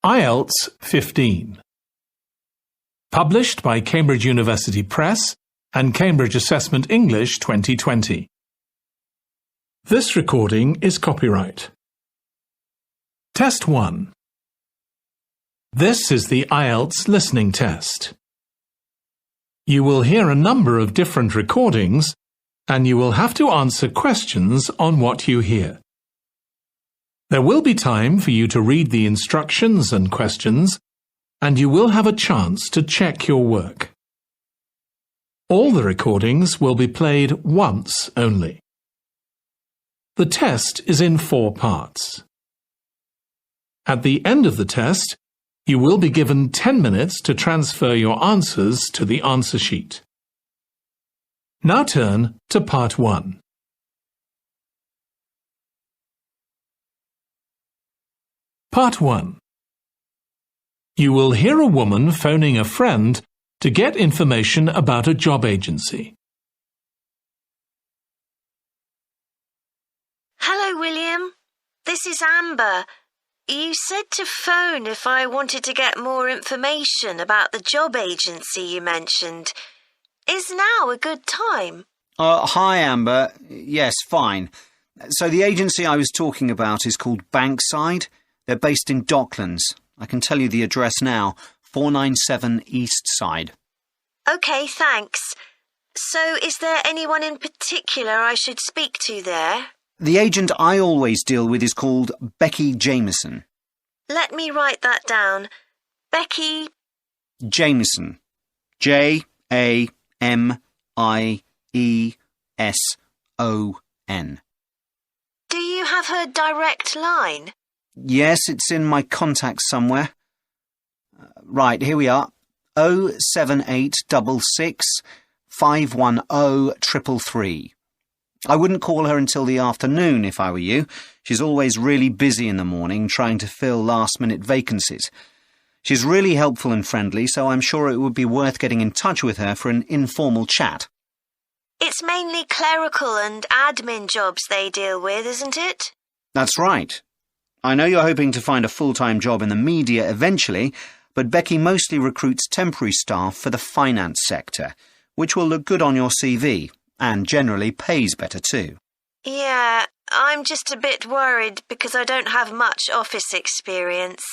IELTS 15. Published by Cambridge University Press and Cambridge Assessment English 2020. This recording is copyright. Test 1. This is the IELTS listening test. You will hear a number of different recordings and you will have to answer questions on what you hear. There will be time for you to read the instructions and questions, and you will have a chance to check your work. All the recordings will be played once only. The test is in 4 parts. At the end of the test, you will be given 10 minutes to transfer your answers to the answer sheet. Now turn to Part 1. Part 1. You will hear a woman phoning a friend to get information about a job agency. Hello, William. This is Amber. You said to phone if I wanted to get more information about the job agency you mentioned. Is now a good time? Hi, Amber. Yes, fine. So the agency I was talking about is called Bankside. They're based in Docklands. I can tell you the address now, 497 East Side. OK, thanks. So is there anyone in particular I should speak to there? The agent I always deal with is called Becky Jameson. Let me write that down. Becky... Jameson. Jameson. Do you have her direct line? Yes, it's in my contacts somewhere. Right, here we are. 07866 510 333. I wouldn't call her until the afternoon if I were you. She's always really busy in the morning trying to fill last-minute vacancies. She's really helpful and friendly, so I'm sure it would be worth getting in touch with her for an informal chat. It's mainly clerical and admin jobs they deal with, isn't it? That's right. I know you're hoping to find a full-time job in the media eventually, but Becky mostly recruits temporary staff for the finance sector, which will look good on your CV, and generally pays better too. Yeah, I'm just a bit worried because I don't have much office experience.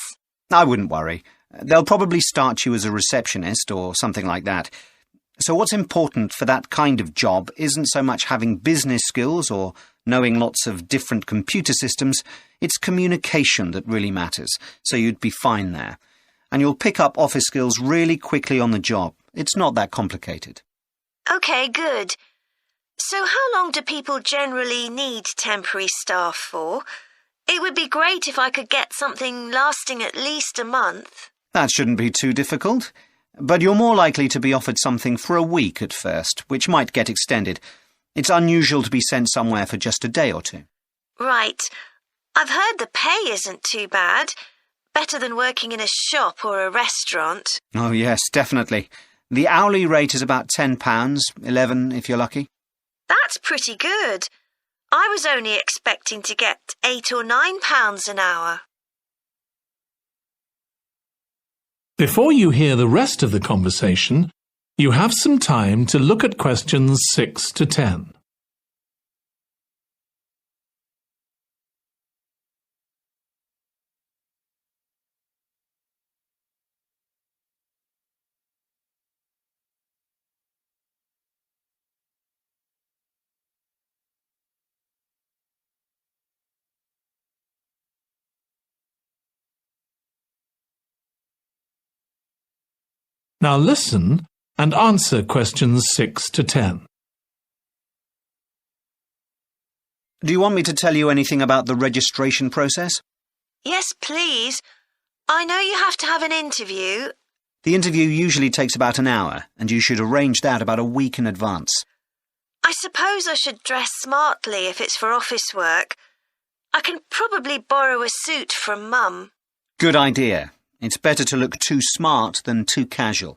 I wouldn't worry. They'll probably start you as a receptionist or something like that. So what's important for that kind of job isn't so much having business skills or knowing lots of different computer systems, it's communication that really matters, so you'd be fine there. And you'll pick up office skills really quickly on the job. It's not that complicated. OK, good. So how long do people generally need temporary staff for? It would be great if I could get something lasting at least a month. That shouldn't be too difficult. But you're more likely to be offered something for a week at first, which might get extended. It's unusual to be sent somewhere for just a day or two. Right. I've heard the pay isn't too bad. Better than working in a shop or a restaurant. Oh, yes, definitely. The hourly rate is about £10, $11 if you're lucky. That's pretty good. I was only expecting to get £8 or £9 an hour. Before you hear the rest of the conversation, you have some time to look at questions 6 to 10. Now listen and answer questions 6 to 10. Do you want me to tell you anything about the registration process? Yes, please. I know you have to have an interview. The interview usually takes about an hour, and you should arrange that about a week in advance. I suppose I should dress smartly if it's for office work. I can probably borrow a suit from Mum. Good idea. It's better to look too smart than too casual.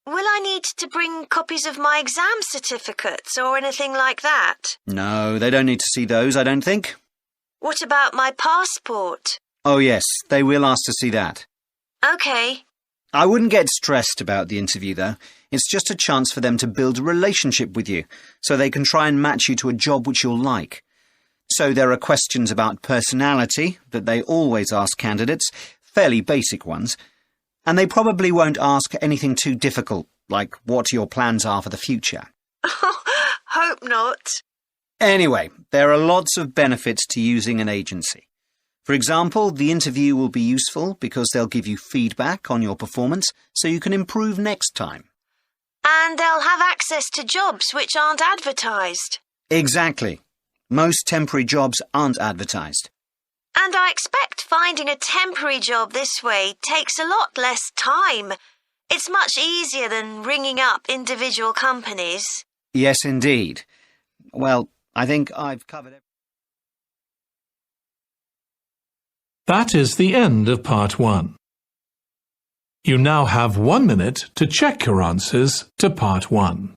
Will I need to bring copies of my exam certificates or anything like that? No, they don't need to see those, I don't think. What about my passport? Oh yes, they will ask to see that. OK. I wouldn't get stressed about the interview, though. It's just a chance for them to build a relationship with you, so they can try and match you to a job which you'll like. So there are questions about personality that they always ask candidates, fairly basic ones, and they probably won't ask anything too difficult, like what your plans are for the future. Hope not. Anyway, there are lots of benefits to using an agency. For example, the interview will be useful because they'll give you feedback on your performance so you can improve next time. And they'll have access to jobs which aren't advertised. Exactly. Most temporary jobs aren't advertised. And I expect finding a temporary job this way takes a lot less time. It's much easier than ringing up individual companies. Yes, indeed. Well, I think I've covered everything. That is the end of part 1. You now have 1 minute to check your answers to part 1.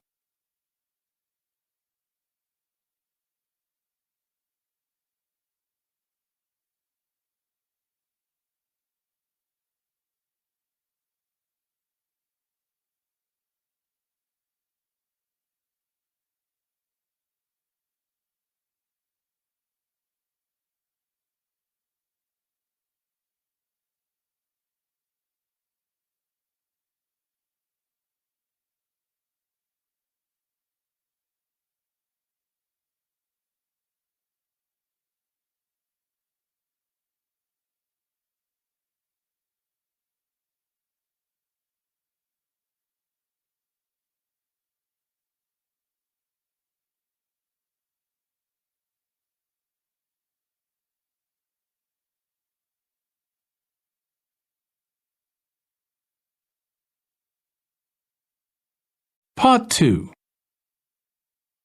Part 2.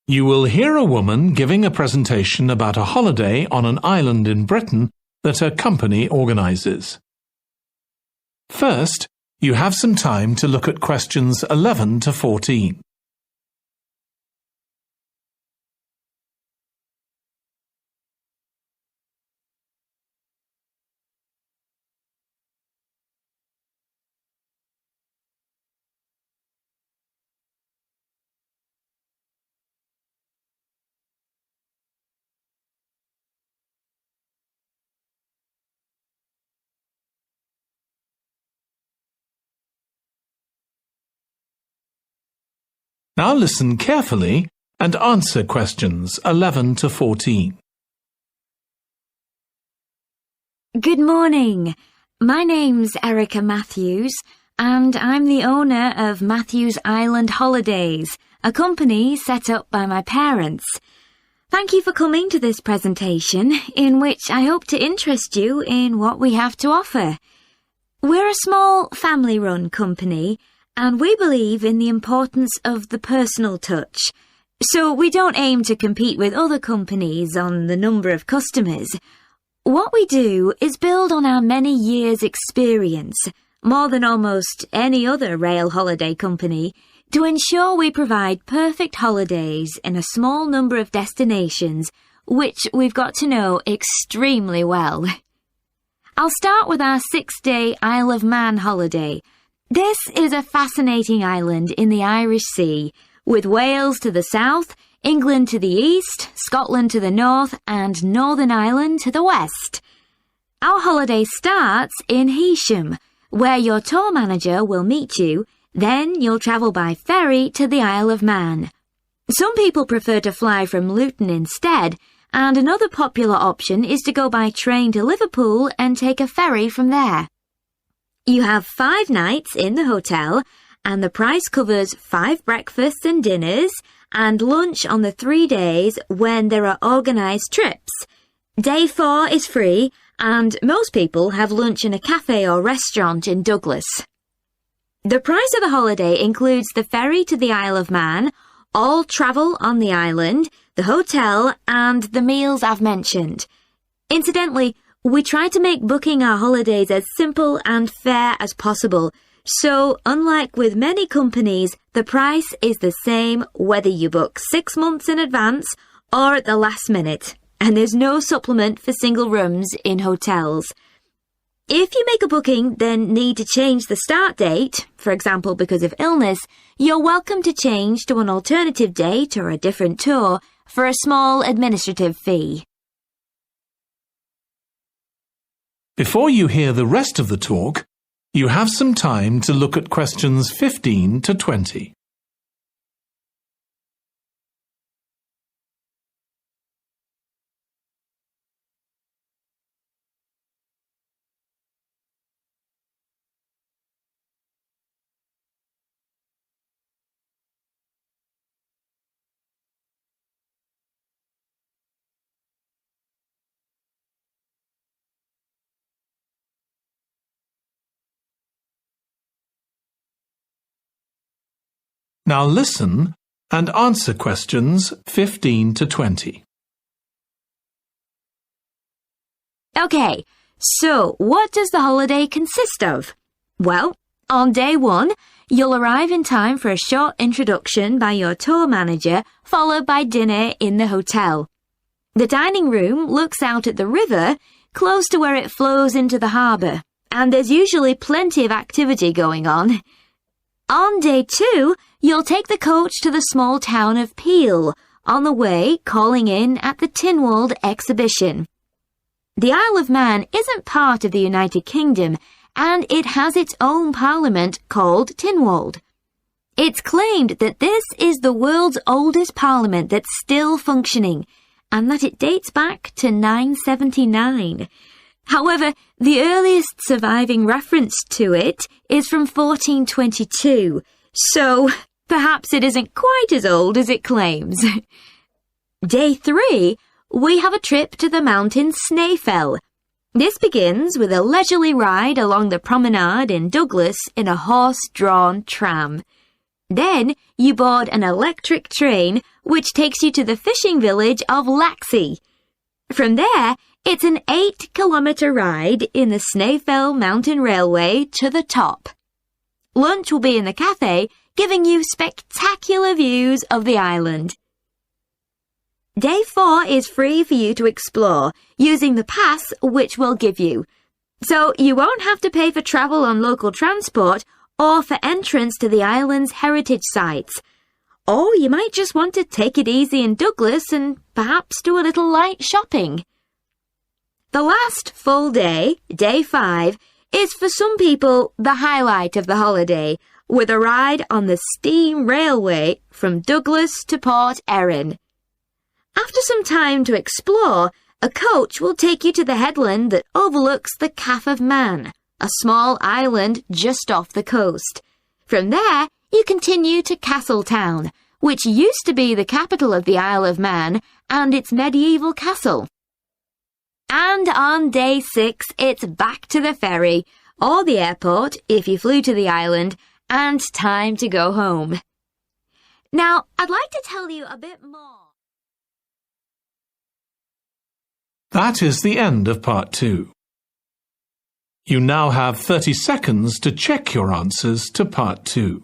You will hear a woman giving a presentation about a holiday on an island in Britain that her company organises. First, you have some time to look at questions 11 to 14. Now listen carefully and answer questions 11 to 14. Good morning. My name's Erica Matthews, and I'm the owner of Matthews Island Holidays, a company set up by my parents. Thank you for coming to this presentation, in which I hope to interest you in what we have to offer. We're a small family-run company, and we believe in the importance of the personal touch. So we don't aim to compete with other companies on the number of customers. What we do is build on our many years' experience, more than almost any other rail holiday company, to ensure we provide perfect holidays in a small number of destinations, which we've got to know extremely well. I'll start with our 6-day Isle of Man holiday. This is a fascinating island in the Irish Sea, with Wales to the south, England to the east, Scotland to the north, and Northern Ireland to the west. Our holiday starts in Heysham, where your tour manager will meet you. Then you'll travel by ferry to the Isle of Man. Some people prefer to fly from Luton instead, and another popular option is to go by train to Liverpool and take a ferry from there. You have 5 nights in the hotel, and the price covers 5 breakfasts and dinners, and lunch on the 3 days when there are organised trips. Day 4 is free, and most people have lunch in a cafe or restaurant in Douglas. The price of the holiday includes the ferry to the Isle of Man, all travel on the island, the hotel, and the meals I've mentioned. Incidentally, we try to make booking our holidays as simple and fair as possible, so unlike with many companies, the price is the same whether you book 6 months in advance or at the last minute, and there's no supplement for single rooms in hotels. If you make a booking, then need to change the start date, for example because of illness, you're welcome to change to an alternative date or a different tour for a small administrative fee. Before you hear the rest of the talk, you have some time to look at questions 15 to 20. Now listen and answer questions 15 to 20. Okay, so what does the holiday consist of? Well, on day 1, you'll arrive in time for a short introduction by your tour manager, followed by dinner in the hotel. The dining room looks out at the river, close to where it flows into the harbour, and there's usually plenty of activity going on. On day 2, you'll take the coach to the small town of Peel, on the way calling in at the Tynwald exhibition. The Isle of Man isn't part of the United Kingdom, and it has its own parliament called Tynwald. It's claimed that this is the world's oldest parliament that's still functioning, and that it dates back to 979. However, the earliest surviving reference to it is from 1422, so perhaps it isn't quite as old as it claims. Day 3, we have a trip to the mountain Snaefell. This begins with a leisurely ride along the promenade in Douglas in a horse-drawn tram. Then you board an electric train which takes you to the fishing village of Laxey. From there, it's an 8-kilometre ride in the Snaefell Mountain Railway to the top. Lunch will be in the cafe, giving you spectacular views of the island. Day 4 is free for you to explore, using the pass which we'll give you. So you won't have to pay for travel on local transport or for entrance to the island's heritage sites. Or you might just want to take it easy in Douglas and perhaps do a little light shopping. The last full day, day 5, is for some people the highlight of the holiday, with a ride on the steam railway from Douglas to Port Erin. After some time to explore, a coach will take you to the headland that overlooks the Calf of Man, a small island just off the coast. From there, you continue to Castletown, which used to be the capital of the Isle of Man and its medieval castle. And on day 6, it's back to the ferry, or the airport if you flew to the island, and time to go home. Now, I'd like to tell you a bit more. That is the end of part 2. You now have 30 seconds to check your answers to part 2.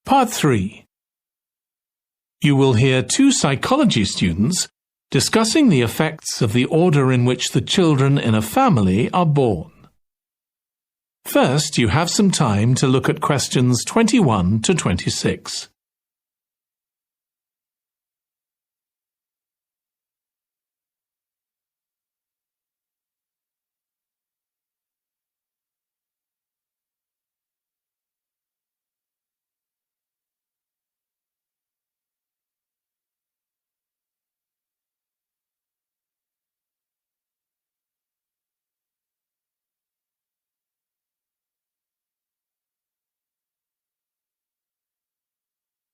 Part 3. You will hear 2 psychology students discussing the effects of the order in which the children in a family are born. First, you have some time to look at questions 21 to 26.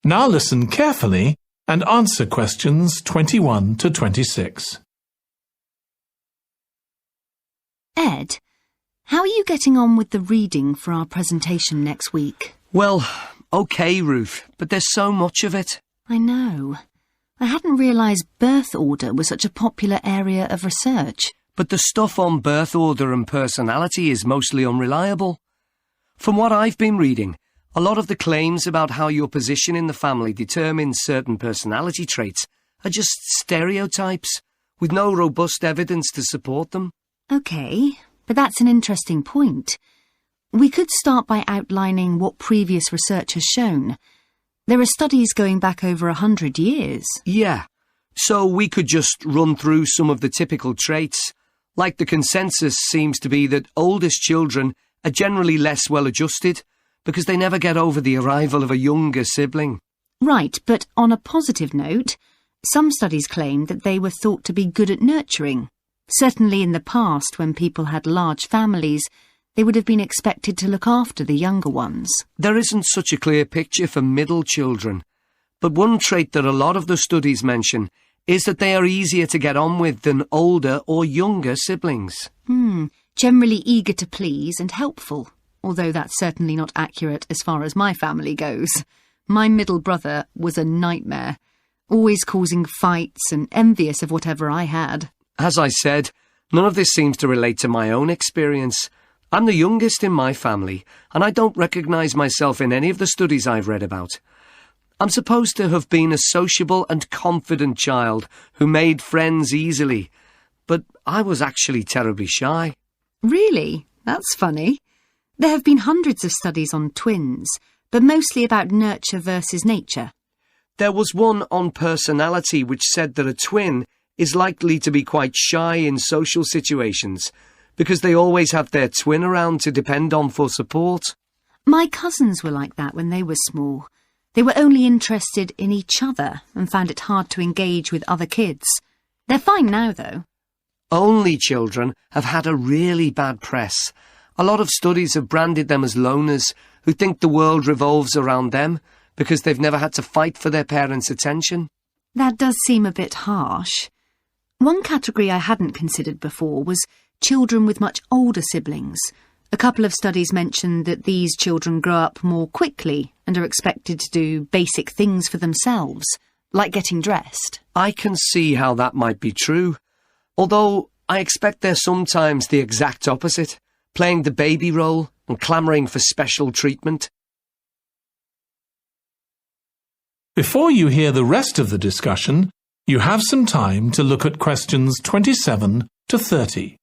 Now listen carefully and answer questions 21 to 26. Ed, How are you getting on with the reading for our presentation next week? Well, OK, Ruth, but there's so much of it. I know. I hadn't realised birth order was such a popular area of research. But the stuff on birth order and personality is mostly unreliable. From what I've been reading, a lot of the claims about how your position in the family determines certain personality traits are just stereotypes, with no robust evidence to support them. OK, but that's an interesting point. We could start by outlining what previous research has shown. There are studies going back over 100 years. Yeah, so we could just run through some of the typical traits. Like the consensus seems to be that oldest children are generally less well-adjusted because they never get over the arrival of a younger sibling. Right, but on a positive note, some studies claim that they were thought to be good at nurturing. Certainly in the past, when people had large families, they would have been expected to look after the younger ones. There isn't such a clear picture for middle children, but one trait that a lot of the studies mention is that they are easier to get on with than older or younger siblings. Generally eager to please and helpful, although that's certainly not accurate as far as my family goes. My middle brother was a nightmare, always causing fights and envious of whatever I had. As I said, none of this seems to relate to my own experience. I'm the youngest in my family, and I don't recognise myself in any of the studies I've read about. I'm supposed to have been a sociable and confident child who made friends easily, but I was actually terribly shy. Really? That's funny. There have been hundreds of studies on twins, but mostly about nurture versus nature. There was one on personality which said that a twin is likely to be quite shy in social situations because they always have their twin around to depend on for support. My cousins were like that when they were small. They were only interested in each other and found it hard to engage with other kids. They're fine now, though. Only children have had a really bad press. A lot of studies have branded them as loners who think the world revolves around them because they've never had to fight for their parents' attention. That does seem a bit harsh. One category I hadn't considered before was children with much older siblings. A couple of studies mentioned that these children grow up more quickly and are expected to do basic things for themselves, like getting dressed. I can see how that might be true, although I expect they're sometimes the exact opposite, playing the baby role and clamouring for special treatment. Before you hear the rest of the discussion, you have some time to look at questions 27 to 30.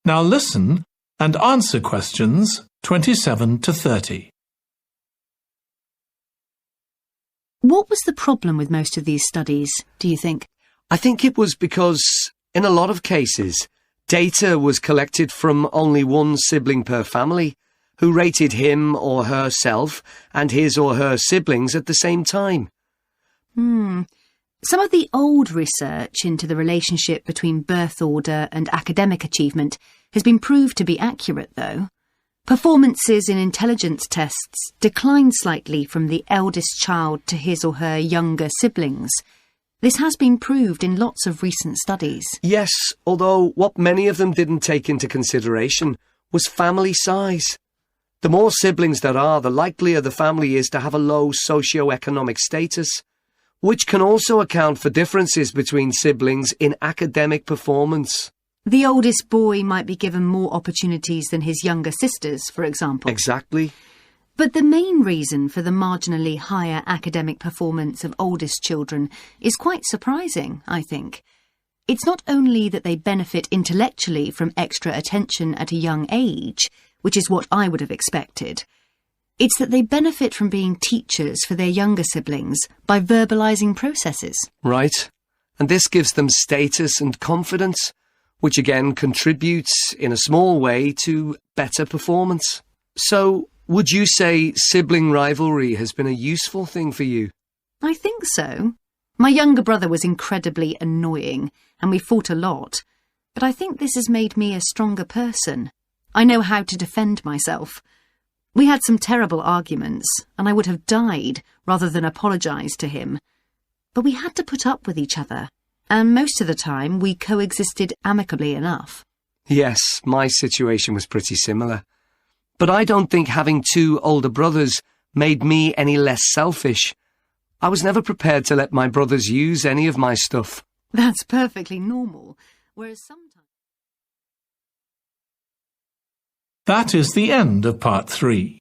Now listen and answer questions 27 to 30. What was the problem with most of these studies, do you think? I think it was because, in a lot of cases, data was collected from only one sibling per family, who rated him or herself and his or her siblings at the same time. Some of the old research into the relationship between birth order and academic achievement has been proved to be accurate, though. Performances in intelligence tests declined slightly from the eldest child to his or her younger siblings. This has been proved in lots of recent studies. Yes, although what many of them didn't take into consideration was family size. The more siblings there are, the likelier the family is to have a low socio-economic status, which can also account for differences between siblings in academic performance. The oldest boy might be given more opportunities than his younger sisters, for example. Exactly. But the main reason for the marginally higher academic performance of oldest children is quite surprising, I think. It's not only that they benefit intellectually from extra attention at a young age, which is what I would have expected. It's that they benefit from being teachers for their younger siblings by verbalising processes. Right. And this gives them status and confidence, which again contributes in a small way to better performance. So, Would you say sibling rivalry has been a useful thing for you? I think so. My younger brother was incredibly annoying, and we fought a lot. But I think this has made me a stronger person. I know how to defend myself. We had some terrible arguments, and I would have died rather than apologise to him. But we had to put up with each other, and most of the time we coexisted amicably enough. Yes, my situation was pretty similar. But I don't think having two older brothers made me any less selfish. I was never prepared to let my brothers use any of my stuff. That's perfectly normal, whereas sometimes... That is the end of part 3.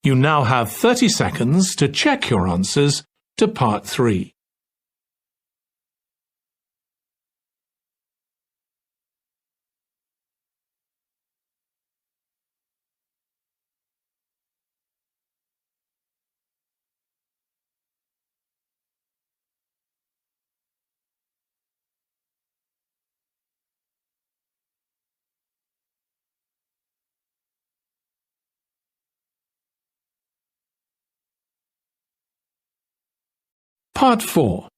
You now have 30 seconds to check your answers to part 3. Part 4.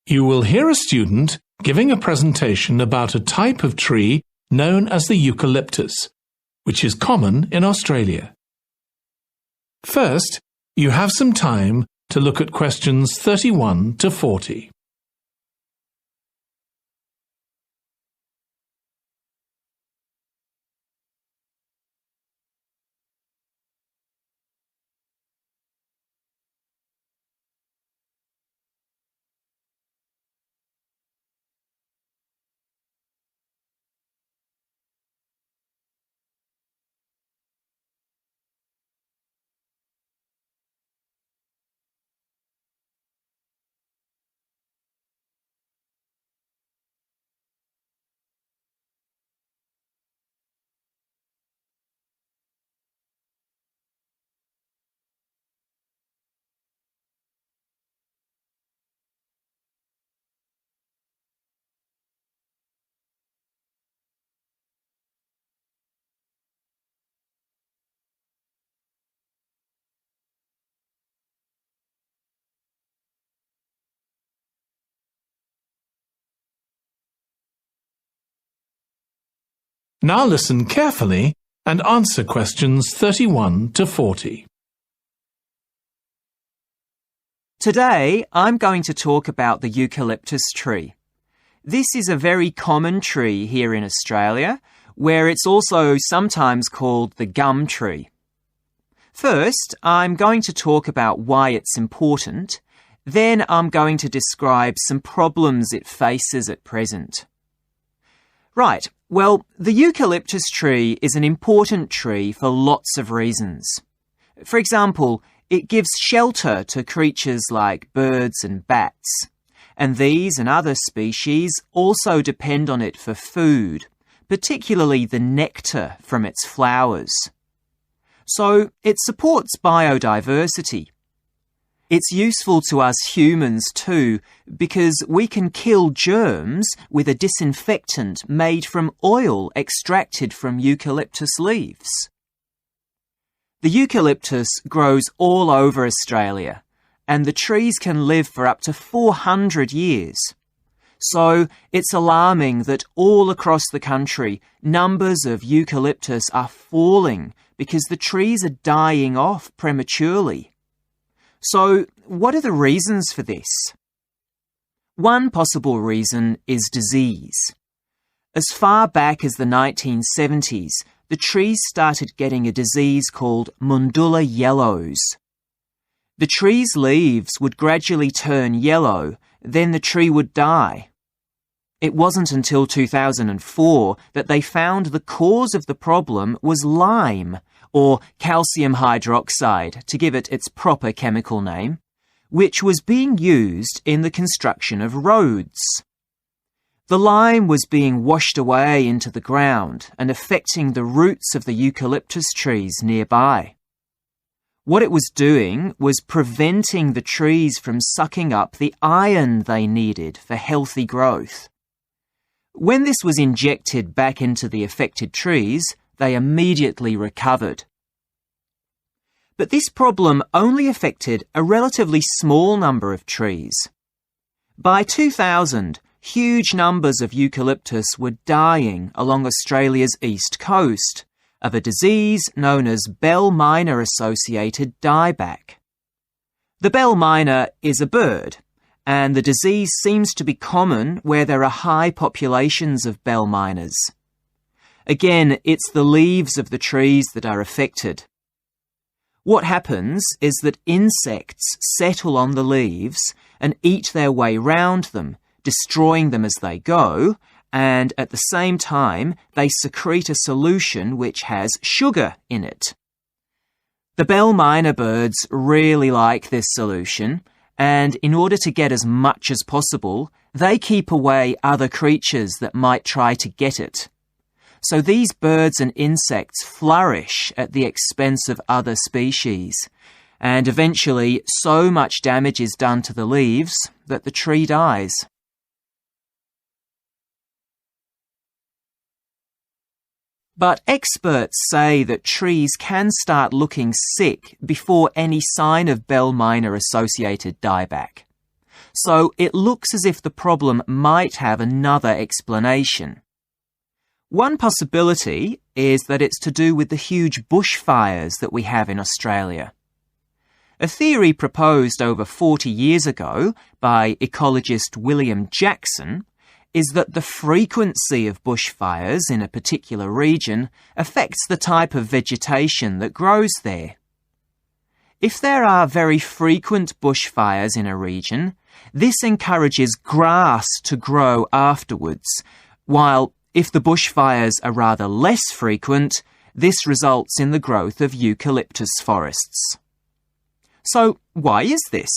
You will hear a student giving a presentation about a type of tree known as the eucalyptus, which is common in Australia. First, you have some time to look at questions 31 to 40. Now listen carefully and answer questions 31 to 40. Today, I'm going to talk about the eucalyptus tree. This is a very common tree here in Australia, where it's also sometimes called the gum tree. First, I'm going to talk about why it's important. Then I'm going to describe some problems it faces at present. Right. Well, the eucalyptus tree is an important tree for lots of reasons. For example, it gives shelter to creatures like birds and bats, and these and other species also depend on it for food, particularly the nectar from its flowers. So it supports biodiversity. It's useful to us humans too, because we can kill germs with a disinfectant made from oil extracted from eucalyptus leaves. The eucalyptus grows all over Australia, and the trees can live for up to 400 years. So it's alarming that all across the country, numbers of eucalyptus are falling because the trees are dying off prematurely. So, what are the reasons for this? One possible reason is disease. As far back as the 1970s, the trees started getting a disease called Mundula yellows. The tree's leaves would gradually turn yellow, then the tree would die. It wasn't until 2004 that they found the cause of the problem was lime, or calcium hydroxide, to give it its proper chemical name, which was being used in the construction of roads. The lime was being washed away into the ground and affecting the roots of the eucalyptus trees nearby. What it was doing was preventing the trees from sucking up the iron they needed for healthy growth. When this was injected back into the affected trees, they immediately recovered. But this problem only affected a relatively small number of trees. By 2000, huge numbers of eucalyptus were dying along Australia's east coast of a disease known as bell miner-associated dieback. The bell miner is a bird, and the disease seems to be common where there are high populations of bell miners. Again, it's the leaves of the trees that are affected. What happens is that insects settle on the leaves and eat their way round them, destroying them as they go, and at the same time they secrete a solution which has sugar in it. The bell miner birds really like this solution, and in order to get as much as possible, they keep away other creatures that might try to get it. So these birds and insects flourish at the expense of other species, and eventually so much damage is done to the leaves that the tree dies. But experts say that trees can start looking sick before any sign of bell miner-associated dieback. So it looks as if the problem might have another explanation. One possibility is that it's to do with the huge bushfires that we have in Australia. A theory proposed over 40 years ago by ecologist William Jackson is that the frequency of bushfires in a particular region affects the type of vegetation that grows there. If there are very frequent bushfires in a region, this encourages grass to grow afterwards, while if the bushfires are rather less frequent, this results in the growth of eucalyptus forests. So, why is this?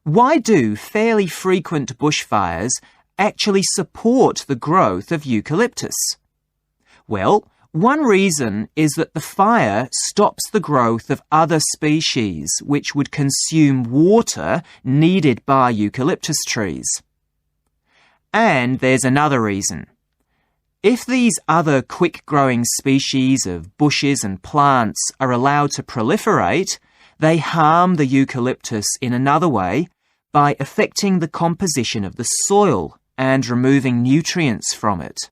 Why do fairly frequent bushfires actually support the growth of eucalyptus? Well, one reason is that the fire stops the growth of other species which would consume water needed by eucalyptus trees. And there's another reason. If these other quick-growing species of bushes and plants are allowed to proliferate, they harm the eucalyptus in another way by affecting the composition of the soil and removing nutrients from it.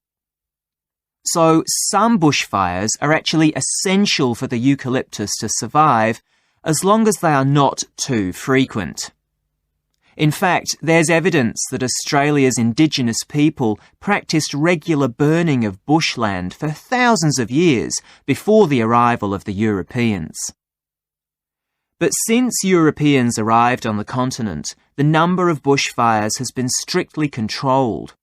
So some bushfires are actually essential for the eucalyptus to survive as long as they are not too frequent. In fact, there's evidence that Australia's Indigenous people practiced regular burning of bushland for thousands of years before the arrival of the Europeans. But since Europeans arrived on the continent, the number of bushfires has been strictly controlled.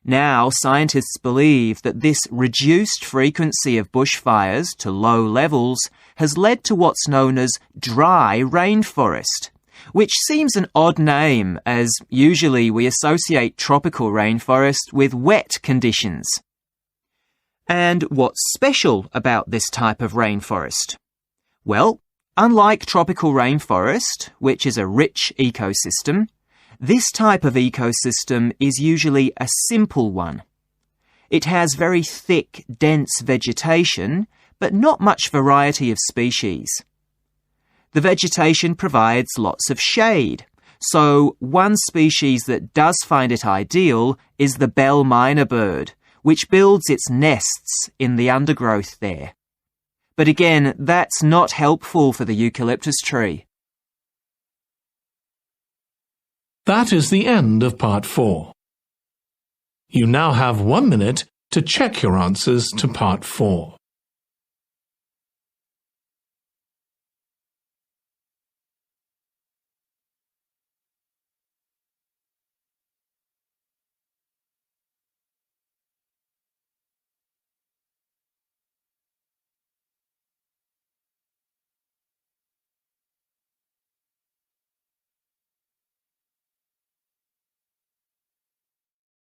Now, scientists believe that this reduced frequency of bushfires to low levels has led to what's known as dry rainforest, which seems an odd name as usually we associate tropical rainforest with wet conditions. And what's special about this type of rainforest? Well, unlike tropical rainforest, which is a rich ecosystem, this type of ecosystem is usually a simple one. It has very thick, dense vegetation, but not much variety of species. The vegetation provides lots of shade, so one species that does find it ideal is the bell miner bird, which builds its nests in the undergrowth there. But again, that's not helpful for the eucalyptus tree. That is the end of part 4. You now have 1 minute to check your answers to part 4.